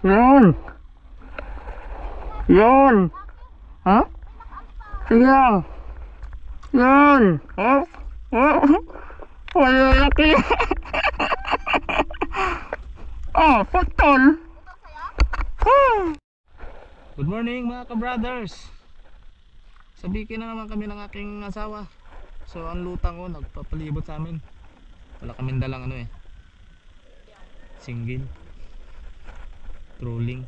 Yun. Yun. Ha? Sige lang. Yun. Oh. Oh. Malaki. Oh, putol. Good morning mga ka-brothers. Sabihin na naman kami ng aking asawa. So ang lutang ko nagpapalibot sa amin. Wala kaming dalang ano eh, single trolling.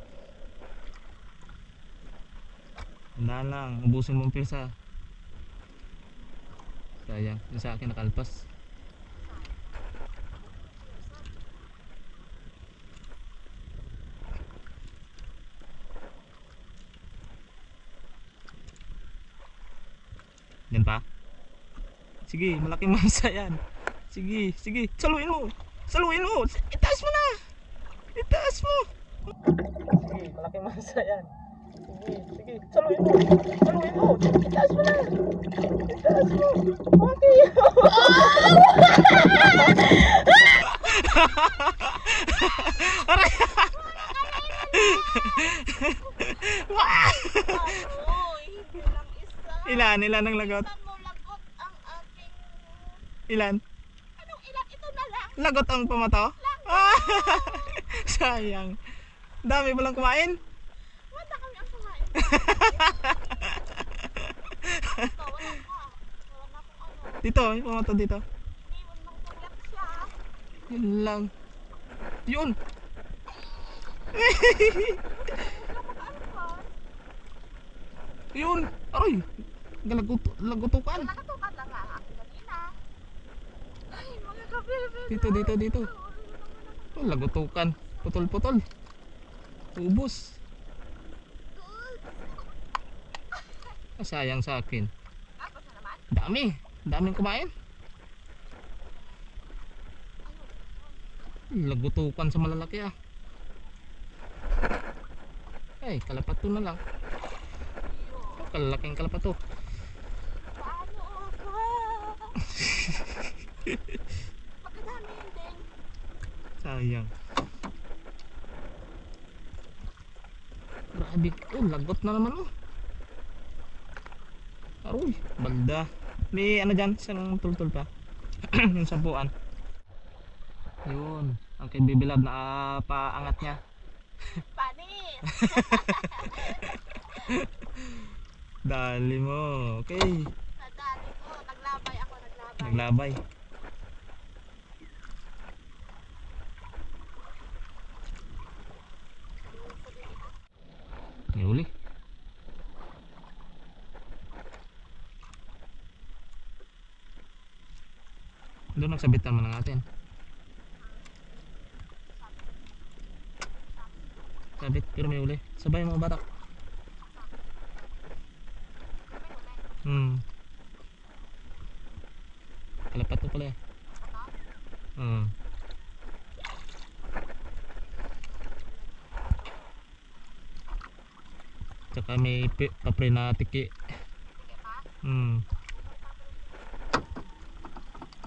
Tandaan lang, ubusin mong pirsa. Sayang, yung sa akin nakalpas. Yan pa? Sige, malaking masa yan. Sige, sige, saluin mo. Saluin mo, itaas mo na. Itaas mo. Sige, malaking masa yan. Sige, sige, saluin mo. Saluin mo, itaas mo na. Itaas mo. Okay. Aray. Ilan ang lagot? Ilan? Anong ilan? Ito na lang. Lagot ang pamato? Sayang. Dami mo lang kumain? Wala kami ang kumain. Ito, wala ka. Wala akong ano. Dito, yung pamato dito. Hindi mo nang tulak siya. Yun lang. Yun. Yun. Aray. Lagutukan. Nakatukan lang nga ako kanina. Ay, mga kabebe. Dito. Oh, lagutukan. Putol-putol. Ubos. Sayang sa akin. Tapos na naman. Daming kumain. Lagutukan sa malalaki ah. Ay, kalapato na lang. Oh, kalalaking kalapato. Paano ako? Pagkadami yun din. Sayang. Grabe. Oh, lagot na naman oh. Aroy, balda. May ano dyan, isang tultul pa. Yung sampuan. Yun, ang kay Bibilab na paangat niya. Panis! Dali mo, okay. Nadali ko. Naglabay ako. Naglabay. May huli. Doon nagsabitan mo ng atin. Sabit, pero may huli. Sabay mga batak. Kalapat mo pala eh. Tsaka may papre na tiki.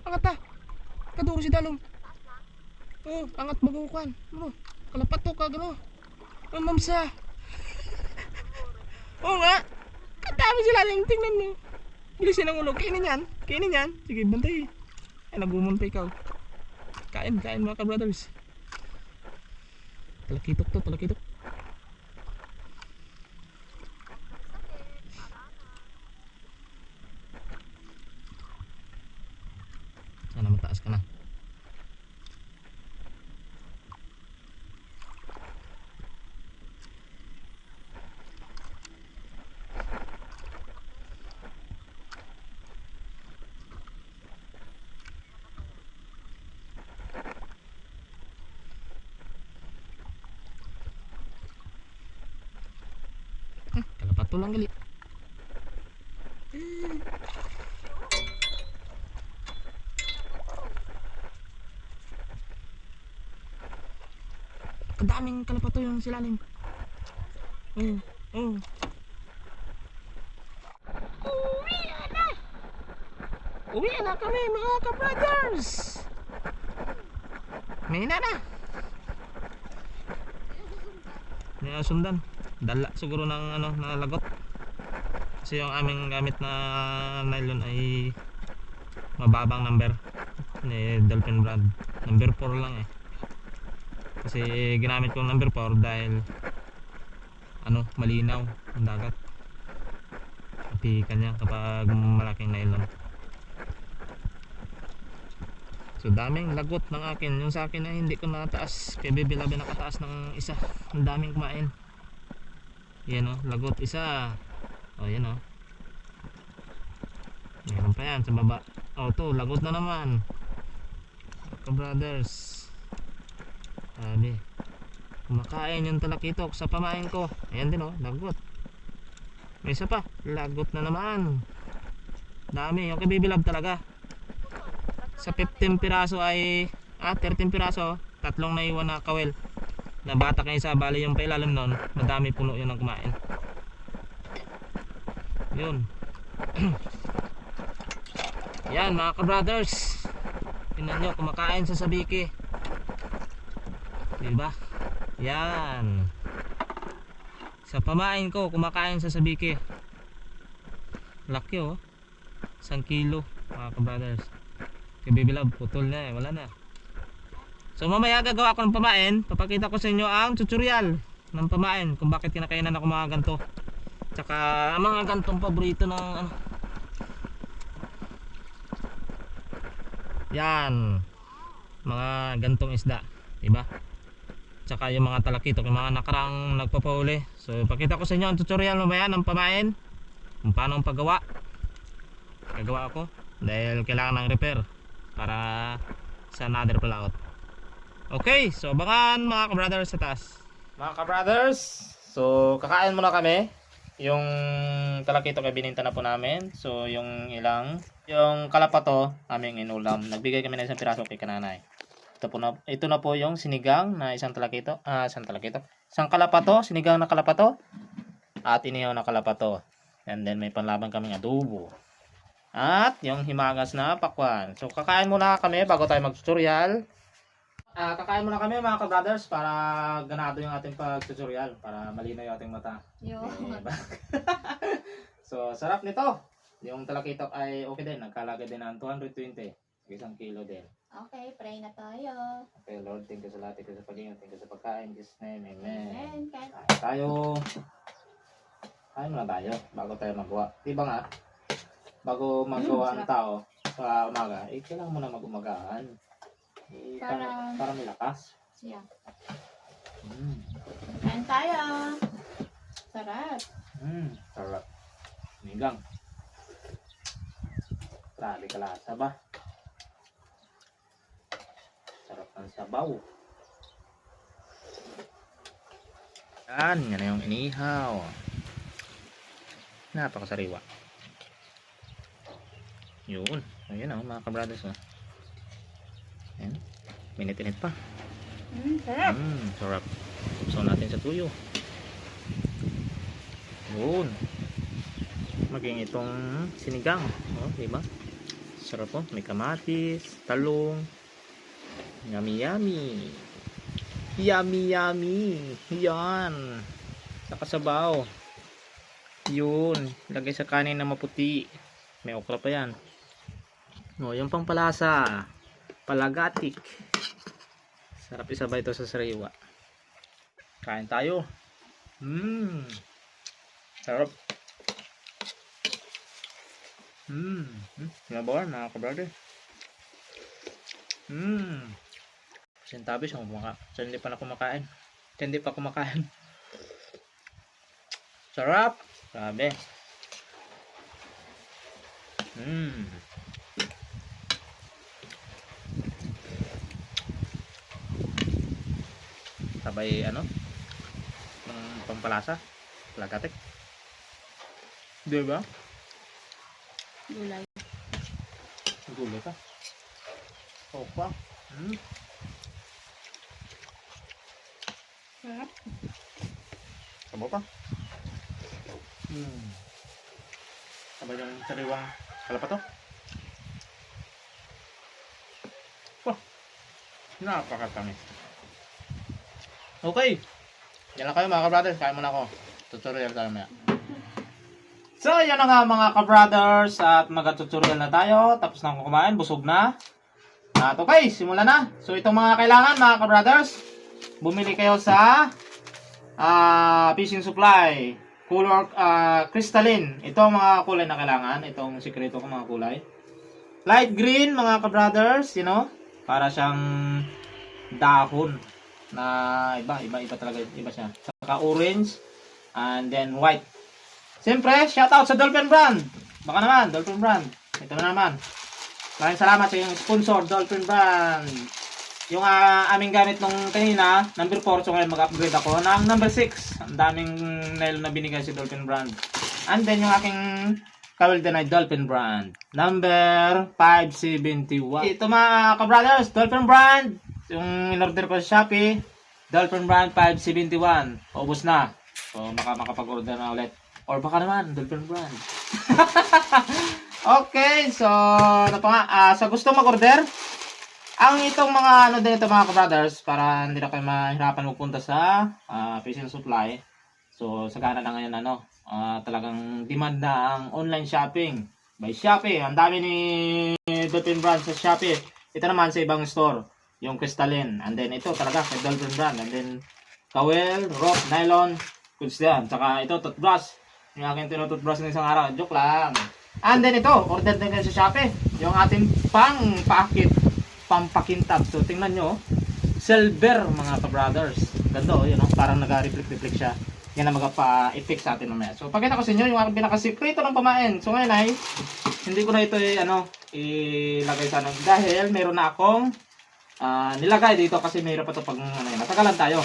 Angat ta. Kaduro si Dalong. Oh, angat magukuan. Ano? Kalapat to ka gano. Oh, mamsa. Oo nga. Katami sila lang, tingnan mo. Bilisin ang ulo. Kainin yan. Sige, bantay. Ay, nagumon pa ikaw. Kain mga ka-brothers. Talakitok to, talakitok. Sana mataas ka na. Kalapato lang gali. Kadaming kalapato yung silalim. Uwi na kami mga ka-brothers. May na. Hindi sundan. Dala siguro ng ano, na lagot. Kasi yung aming gamit na nylon ay mababang number ni Dolphin brand. Number 4 lang eh. Kasi ginamit kong number 4 dahil ano, malinaw ang dagat. Apikan niya kapag malaking nylon. So daming lagot ng akin. Yung sa akin ay hindi ko nataas. Kay Baby Love nakataas ng isa. Ang daming kumain. Yan o, lagot isa. O yan o. Meron pa yan sa baba. O to, lagot na naman. Brothers. Sabi. Kumakain yung talakitok sa pamain ko. Ayan din o, lagot. May isa pa, lagot na naman. Dami, yung kay Baby Love talaga. Sa 15 piraso ay 13 piraso, tatlong naiwan na kawel. Na bata kayo isa, bali yung pailalim nun, madami puno yun ang kumain. Yun. Yan mga ka-brothers. Tingnan nyo, kumakain sa sabiki. Diba? Yan. Sa pamain ko, kumakain sa sabiki. Laki oh. 1 kilo mga ka-brothers. Kay Baby Love, putol na eh, wala na. So mamaya gagawa ko ng pamain. Papakita ko sa inyo ang tutorial ng pamain kung bakit kinakainan ako mga ganto. Tsaka ang mga gantong paborito ng ano. Yan. Mga gantong isda, diba? Tsaka yung mga talakitok, yung mga nakarang nagpapahuli. So pakita ko sa inyo ang tutorial mamaya ng pamain. Kung paano ang paggawa. Gagawa ako dahil kailangan ng repair para sa another palaot. Okay, so abangan mga ka-brothers sa taas. Mga ka-brothers, so kakain muna kami. Yung talakitok ay bininta na po namin. So yung kalapato aming inulam. Nagbigay kami ng isang piraso kay kananay. Ito na po yung sinigang na isang kalapato, sinigang na kalapato at inihaw na kalapato. And then may panlaban kaming adobo. At yung himagas na pakwan. So kakain muna kami bago tayo mag-tutorial. Kakain muna kami mga ka-brothers para ganado yung ating pag-tutorial. Para malinaw yung ating mata. So sarap nito. Yung talakitok ay okay din. Nagkalagay din ng 220. 1 kilo din. Okay, pray na tayo. Okay Lord, thank you sa lahat. Thank you sa pag-ingat. Thank you sa pagkain. In Jesus name, amen. Amen. Kain. Kain tayo. Kain muna tayo bago tayo magawa. Diba nga? Bago magawa ang tao sa umaga, kailangan mo na mag-umagaan. Para may lakas. Siya. Kain tayo. Sarap. Sarap. Nigang. Grabe kalasa ba? Sarap ng sabaw. Yan na yung inihaw. Napakasariwa. Yun. Ayan o mga ka-brothers o. Ayan. Minit-init pa. Sarap. Sarap. So natin sa tuyo. Yun. Maging itong sinigang. O, diba? Sarap o. May kamatis, talong. Yummy yummy. Yummy yummy. Yan. Nakasabaw. Yun. Lagay sa kanin na maputi. May okra pa yan. O, yung pampalasa. Palagatik. Sarap isabay ito sa sariwa. Kain tayo. Sarap. Labawan mga ka-brother. Sintabi siya kumakain. So, hindi pa na kumakain. Hindi pa kumakain. Sarap. Grabe. Sabay ano? Ng pampalasa. Lagatik. Diba? Gulay. Gulay ka. Opa. Sarap. Sabo pa. Sabay yung sariwang kalapato. Napakatamis. Okay. Yan lang kayo mga ka-brothers. Kain muna ako. Tutorial tayo maya. So, yan na nga mga ka-brothers. At mag-tutorial na tayo. Tapos na akong kumain. Busog na. At okay, simulan na. So, itong mga kailangan mga ka-brothers. Bumili kayo sa fishing supply. Color crystalline. Ito ang mga kulay na kailangan. Itong sikreto ko mga kulay. Light green mga ka-brothers. You know, para siyang dahon. Na iba talaga. Iba siya. Saka orange. And then white. Siyempre, shoutout sa Dolphin Brand. Baka naman, Dolphin Brand. Ito na naman. Maraming salamat sa iyong sponsor, Dolphin Brand. Yung aming gamit nung kanina, number 4. So ngayon mag-upgrade ako ng number 6. Ang daming nail na binigay si Dolphin Brand. And then yung aking Kawildan ay Dolphin Brand. Number 571. Ito mga ka-brothers, Dolphin Brand. Yung in-order ko sa Shopee, Dolphin Brand 571. Paubos na. So makapag-order na ulit. Or baka naman, Dolphin Brand. Okay, so ano pa nga, sa gusto mag-order, ang itong mga ano din ito mga ka-brothers, para hindi na kayo mahirapan magpunta sa fishing supply. So sagana na ngayon talagang demand na ang online shopping by Shopee. Ang dami ni Dolphin Brand sa Shopee. Ito naman sa ibang store, yung crystalline. And then ito talaga kay Dolphin Brand. And then towel, rope, nylon, goods yan. Saka ito toothbrush. Yung aking tinutoothbrush ng isang araw. Joke lang. And then ito, order din kayo sa Shopee. Yung ating pampakintab. So tingnan nyo, silver mga ka-brothers. Ganda yun parang nag-reflect siya. Yan ang magpa-effect sa atin mamaya. So pakita ko sa inyo yung aking pinakasikreto ng pamain. So ngayon ay, hindi ko na ito ilagay sa dahil meron na akong nilagay dito kasi mayroon pa ito pag natagalan tayo.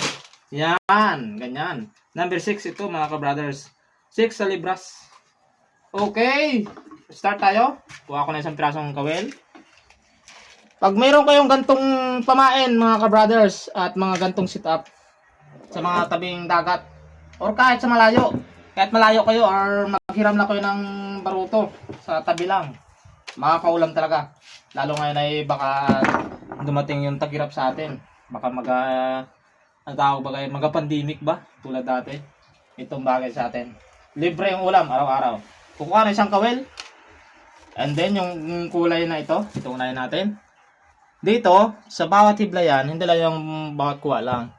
Yan, ganyan. Number 6 ito mga ka-brothers. 6 sa libras. Okay, start tayo. Kuha ko na isang pirasong kawel. Pag mayroon kayong gantong pamain mga ka-brothers at mga gantong sit-up sa mga tabing dagat or kahit sa malayo, kahit malayo kayo or maghiram na kayo ng baruto sa tabi lang, makakaulam talaga. Lalo ngayon ay baka dumating yung tagirap sa atin. Baka mag-pandemic ba tulad dati. Itong bagay sa atin. Libre yung ulam araw-araw. Kukuha na isang kawel. And then yung kulay na ito unahin natin. Dito, sa bawat hiblayan, hindi lang yung bawat kuha lang.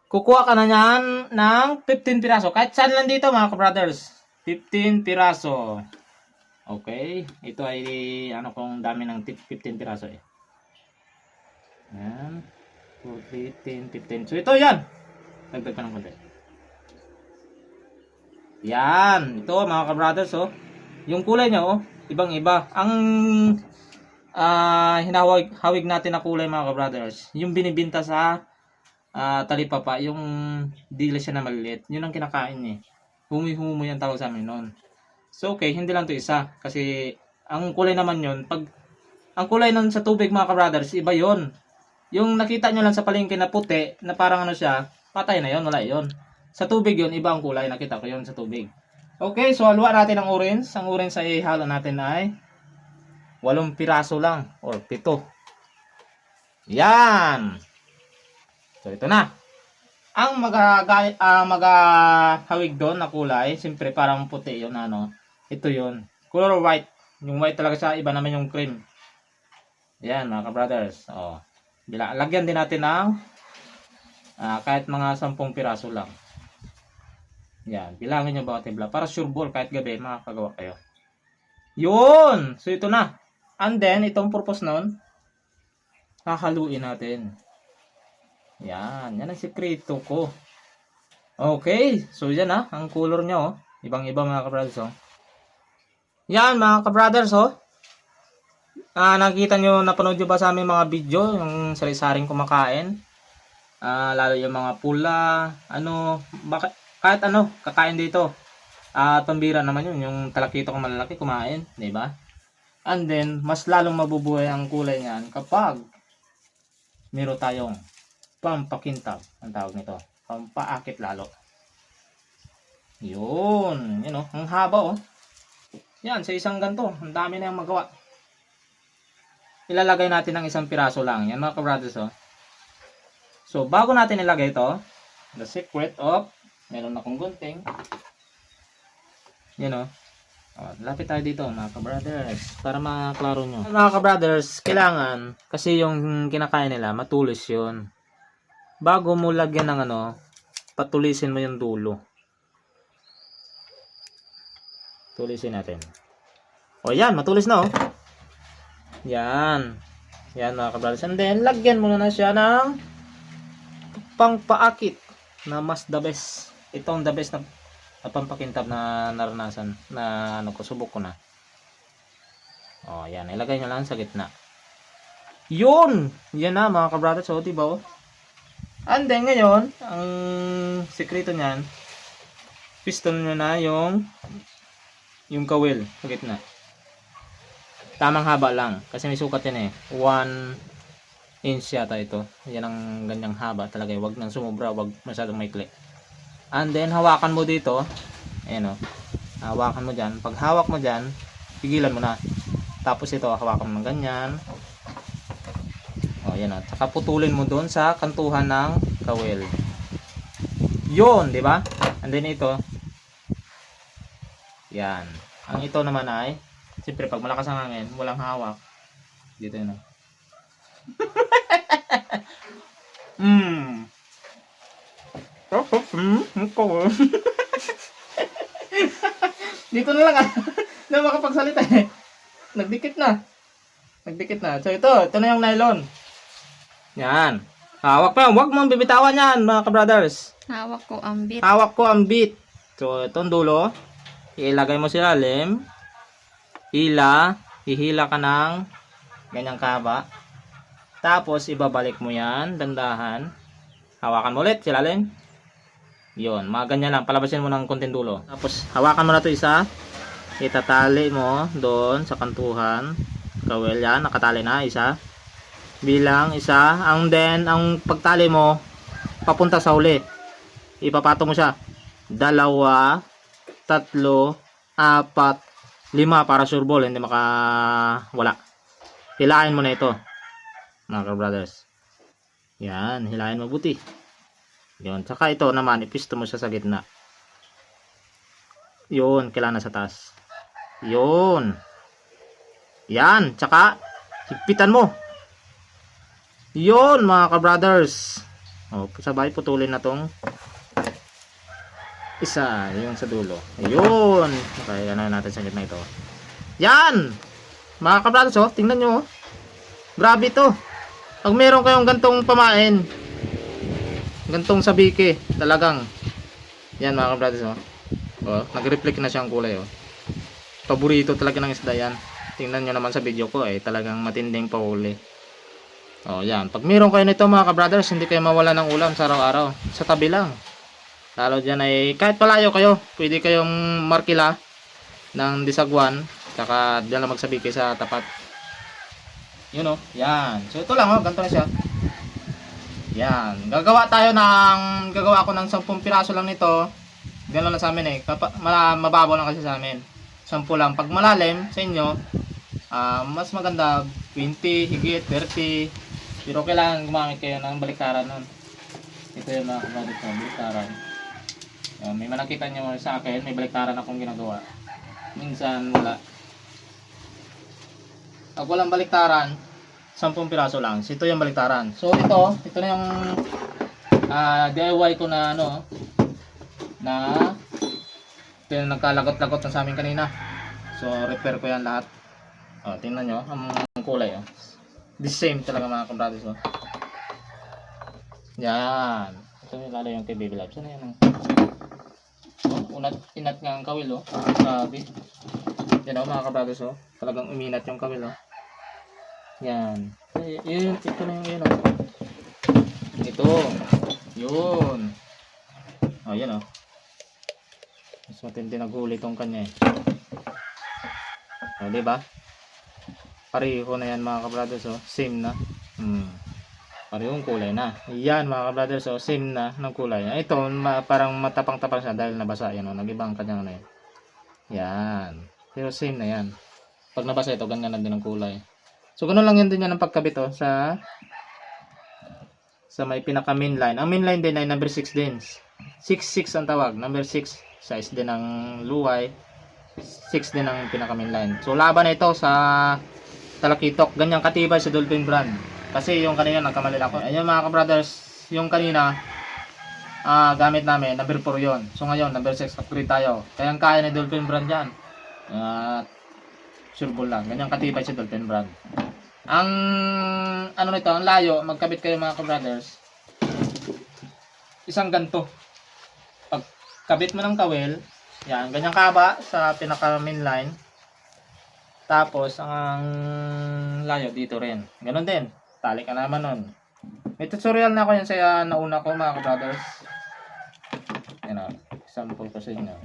Kukuha ka na yan ng 15 piraso. Kahit saan lang dito mga ka-brothers. 15 piraso. Okay. Ito ay kung dami ng 15 piraso eh. Yan. 15, 15. So ito yan. Dagdag pa ng konti. Yan, ito mga ka-brothers yung kulay niya ibang-iba. Ang hinahawig natin na kulay mga ka-brothers, yung binibinta sa talipapa, yung dila siya na maliliit, yun ang kinakain niya. Humi-humi yung tawag sa amin noon. So okay, hindi lang to isa kasi ang kulay naman yun, pag ang kulay nun sa tubig mga ka-brothers, iba yon. Yung nakita nyo lang sa palengke na puti, na parang siya, patay na yon, wala yon. Sa tubig yun, iba ang kulay. Nakita ko yun sa tubig. Okay, so haluan natin ang orange. Ang orange ay halo natin ay 8 piraso lang. Or 7. Yan. So ito na. Ang maghahawig doon na kulay, siyempre parang puti yun. Ito yun. Color white. Yung white talaga siya. Iba naman yung cream. Yan mga ka-brothers. Lagyan din natin ng kahit mga 10 piraso lang. Yan, bilangin nyo bawat tibla. Para sure ball, kahit gabi, makakagawa kayo. Yun! So, ito na. And then, itong purpose nun, hahaluin natin. Yan, yan ang sikreto ko. Okay, so yan ang color niya ibang-iba mga ka-brothers Yan mga ka-brothers nakikita nyo, napanood nyo ba sa aming mga video, yung sari-saring kumakain? Lalo yung mga pula, kahit kakain dito. Pambira naman yun, yung talakito kong malalaki kumain, di ba? And then, mas lalong mabubuhay ang kulay niyan kapag meron tayong pampakintab, ang tawag nito. Pampaakit lalo. Yun, ang haba Yan, sa isang ganto, ang dami na yung magawa. Ilalagay natin ng 1 piraso lang. Yan mga ka-brothers So, bago natin ilagay ito, The secret of, meron akong gunting. Yan o. Lapit tayo dito mga ka-brothers para maklaro nyo. Mga ka-brothers, kailangan kasi yung kinakain nila matulis yun. Bago mo lagyan ng ano, patulisin mo yung dulo. Tulisin natin. O yan, matulis na o. Yan. Yan mga ka-brothers. And then, lagyan mo na siya ng pangpaakit na mas the best. Itong the best na pampakintab na naranasan na ano ko, subok ko na. O, yan. Ilagay nyo lang sa gitna. Yun! Yan na mga ka-brothers. O, diba o? And then, ngayon, ang sekreto niyan, piston nyo na yung kawil sa gitna. Tamang haba lang. Kasi may sukat yan eh. 1 inch yata ito. Yan ang ganyang haba talaga. Huwag nang sumubra. Huwag masyadong maikli. And then, hawakan mo dito. Ayan o. Hawakan mo dyan. Pag hawak mo dyan, pigilan mo na. Tapos ito, hawakan mo ng ganyan. O, yan o. Tsaka putulin mo doon sa kantuhan ng kawil. Yun, di ba? And then ito. Yan. Ang ito naman ay, siyempre, pag malakas ang hangin, walang hawak. Dito yun o. Dito na lang na makapagsalita eh. Nagdikit na. So ito na yung nylon. Yan. Hawak pa. Huwag mong bibitawan yan mga ka-brothers. Hawak ko ang bit. Hawak ko ang bit. So itong dulo, ilagay mo sa ilalim. Hihila ka ng ganyang kahaba. Tapos ibabalik mo yan, dandahan. Hawakan mo ulit sa ilalim. Yun, mga ganyan lang. Palabasin mo ng konting dulo. Tapos, hawakan mo na ito isa. Itatali mo doon sa kantuhan. Kawil yan, nakatali na isa. Bilang isa. And then, ang pagtali mo, papunta sa huli. Ipapato mo siya. 2, 3, 4, 5 para sure ball. Hindi makawala. Hilahin mo na ito. Mga ka-brothers. Yan, hilahin mabuti. Yun, tsaka ito naman, ipisto mo siya sa gitna. Yun, kailangan sa taas. Yun. Yan, tsaka, higpitan mo. Yun, mga ka-brothers. O, sabay, putulin na tong isa, yun sa dulo. Yun. Okay, ano natin sa gitna ito. Yan! Mga ka-brothers, oh, tingnan nyo, oh. Grabe ito. Pag meron kayong gantong pamain, gantong sabiki, talagang yan mga ka-brothers oh. Oh, nag-reflect na siyang kulay oh. Paborito talaga ng isda yan. Tingnan nyo naman sa video ko eh, talagang matinding pahuli. Oh, yan. Pag meron kayo nito mga ka-brothers, hindi kayo mawala ng ulam sa araw-araw. Sa tabi lang. Lalo dyan ay, kahit palayo kayo, pwede kayong markila ng disagwan, saka dyan lang magsabiki sa tapat. Yun oh, yan. So ito lang oh, ganito na siya. Yan. Gagawa ako ng 10 piraso lang nito. Ganun lang sa amin eh. Mababaw lang kasi sa amin. 10 lang. Pag malalim sa inyo, mas maganda 20, higit 30. Pero kailangan gumamit kayo ng baliktaran nun. Ito yung mga kabadit ko, baliktaran. Yan. May manakita nyo sa akin, may baliktaran akong ginagawa. Minsan wala. Pag walang baliktaran, 10 piraso lang. So, ito yung baliktaran. So ito na yung DIY ko na ano, na ito yung nagkalagot-lagot na sa amin kanina. So repair ko yan lahat. Oh, tingnan nyo ang kulay oh. The same talaga mga kabrothers oh. Yan. Ito yung lalo yung kay Baby Life. Sana yan oh, inat nga ang kawil oh. Grabe. Yan oh mga kabrothers oh. Talagang uminat yung kawil oh. Yan. Ito na yung yun oh. Ito. Yun. Oh, yan oh. Mas matindi naghuli tong kanya eh. O, diba? Pareho na yan mga kabrothers oh. Same na. Parehong kulay na. Yan mga kabrothers oh. Same na ng kulay. Ito parang matapang-tapang siya dahil nabasa. Yan oh. Nag-ibang kanyang ano yun. Yan. Pero same na yan. Pag nabasa ito, ganyan na din ang kulay. So, ganoon lang yan din yan ang pagkabit oh, sa sa may pinaka main line. Ang main line din ay number 6 din. 6-6 ang tawag. Number 6, size din ng luway. 6 din ang pinaka main line. So laban na ito sa talakitok. Ganyan katibay sa Dolphin brand. Kasi yung kanina nagkamali ako. Ayun mga ka-brothers, yung kanina gamit namin, number 4 yon. So ngayon, number 6 upgrade tayo. Kaya kaya ni Dolphin brand yan. Sureball lang. Ganyan katibay sa Dolphin brand. Ang ano nito, ang layo, magkabit kayo mga ka-brothers. Isang ganto. Pag kabit mo ng kawel, yan, ganyan kaba sa pinaka main line. Tapos ang layo dito rin. Ganon din. Tali ka naman nun. May tutorial na ako yan sa nauna ko mga ka-brothers. Yan o. Sample ko sa inyo.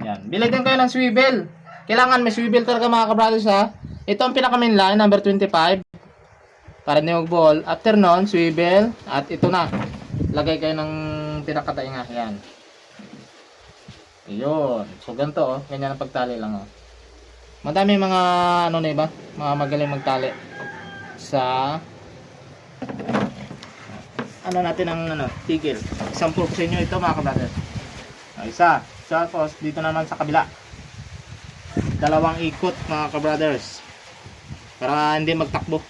Yan. Bili din kayo ng swivel. Kailangan may swivel talaga mga ka-brothers ha. Ito ang pinaka main line, number 25. Para hindi mag-ball. After nun, swivel. At ito na. Lagay kayo ng pinakatainga. Yan. Yun. So ganito oh. Ganyan ang pagtali lang oh. Madami mga ano na iba. Mga magaling magtali. Sa ano natin ang ano, tigil. Sample ko sa inyo ito mga ka-brothers. Isa. Tapos dito naman sa kabila. Dalawang ikot mga ka-brothers. Para hindi magtakbo.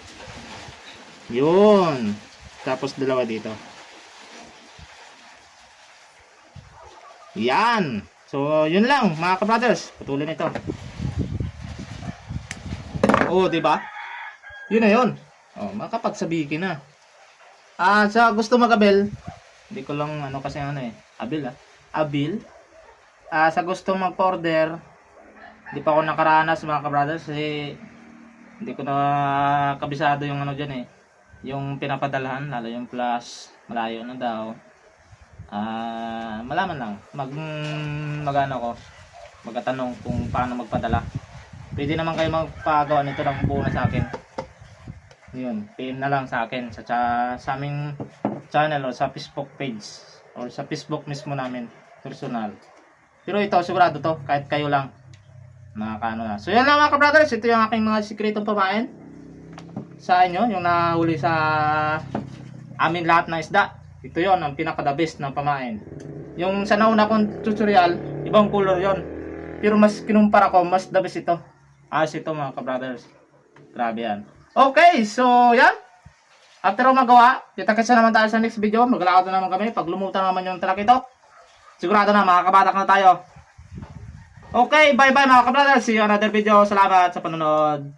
Yun. Tapos dalawa dito. Yan. So, yun lang mga ka-brothers. Putulin ito. Oh, di ba? Yun na yun. Oh, makapagsabihin na. Sa gusto mag-abil, hindi ko lang ano kasi ano eh. Abil Abil. Sa gusto mag-order, hindi pa ako nakaranas mga ka-brothers kasi hindi ko na kabisado yung ano dyan eh. Yung pinapadalahan, lalo yung plus, malayo na daw. Malaman lang. Magano ko. Magtatanong kung paano magpadala. Pwede naman kayo magpagawa nito ng buo na sa akin. Yun, PM na lang sa akin sa aming channel o sa Facebook page o sa Facebook mismo namin, personal. Pero ito, sigurado to, kahit kayo lang. Nakakaano na. So yan lang mga ka-brothers, ito yung aking mga sikretong pamain sa inyo, yung nahuli sa amin lahat na isda. Ito yon ang pinaka-the best ng pamain. Yung sa nauna kong tutorial, ibang color yon. Pero mas kinumpara ko, mas the best ito. Ito mga ka-brothers. Grabe yan. Okay, so yan. After ako magawa, kita-kitsa naman tayo sa next video. Maglalakad na naman kami. Pag lumutan naman yung talakitok, sigurado na makakabatak na tayo. Okay, bye-bye mga ka-brothers. See you another video. Salamat sa panonood.